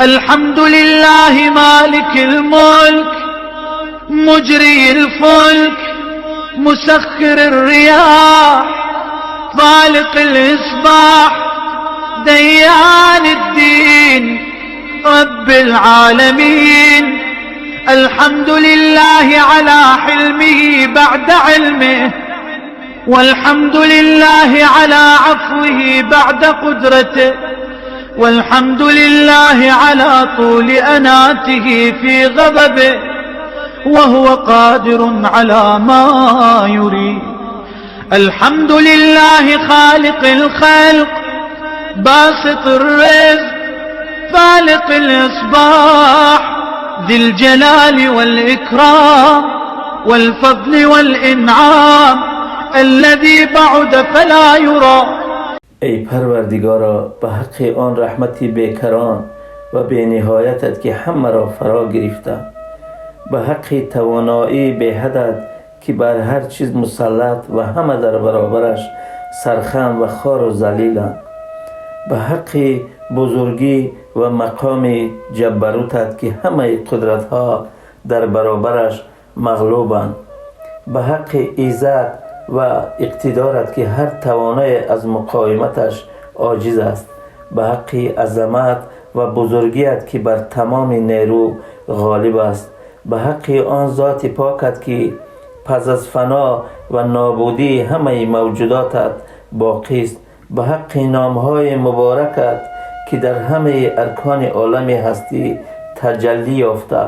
الحمد لله مالك الملك مجري الفلك مسخر الرياح فالق الإصباح ديان الدين رب العالمين. الحمد لله على حلمه بعد علمه، والحمد لله على عفوه بعد قدرته، والحمد لله على طول أناته في غضبه، وهو قادر على ما يريد. الحمد لله خالق الخلق باسط الرزق فالق الإصباح ذي الجلال والإكرام والفضل والإنعام الذي بعد فلا يرى. ای پروردگارا، به حق آن رحمتی بیکران و بی نهایتت که همه را فرا گرفته، به حق توانایی بی حدت که بر هر چیز مسلط و همه در برابرش سرخم و خار و ذلیلند، به حق بزرگی و مقام جبروتت که همه قدرت ها در برابرش مغلوبند، به حق عزت و اقتدارت که هر توانای از مقاومتش عاجز است، به حق عظمت و بزرگیت که بر تمام نیرو غالب است، به حق آن ذات پاکت که پس از فنا و نابودی همه موجوداتت باقی است، به حق نامهای مبارکت که در همه ارکان عالم هستی تجلی یافته،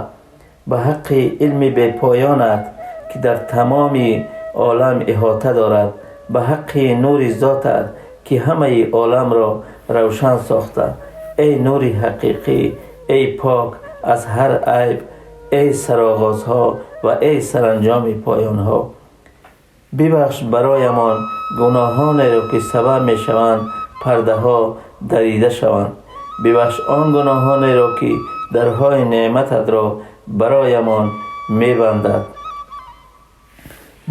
به حق علم بی پایانت که در تمام عالم احاطه دارد، به حق نور ذاتت که همه عالم را روشن ساخته. ای نور حقیقی، ای پاک از هر عیب، ای سرآغازها و ای سرانجام پایانها، ببخش برایمان گناهان را که سبب می شوند پرده ها دریده شوند. ببخش آن گناهان را که درهای نعمتت را برایمان می بندد.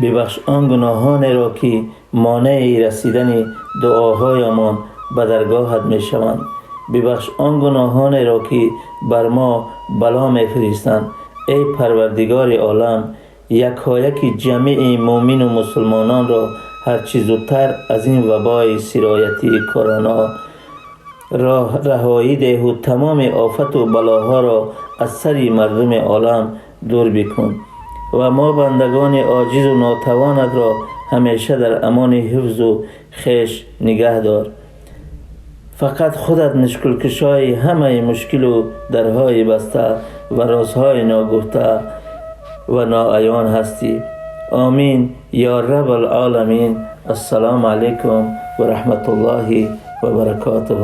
ببخش آن گناهان را که مانع رسیدن دعاهایمان به درگاهت می شوند. ببخش آن گناهان را که بر ما بلا می فرستند. ای پروردگار عالم، یکایک جمیع مؤمن و مسلمانان را هرچی زودتر از این وبای سرایتی کرونا رهایی ده و تمام آفت و بلاها را از سر مردم عالم دور بکن و ما بندگان عاجز و ناتوانت را همیشه در امان حفظ و خویش نگه دار. فقط خودت مشکل کشای همه مشکل و درهای بسته و رازهای ناگفته و ناعیان هستی. آمین یا رب العالمین. السلام علیکم و رحمت الله و برکاته.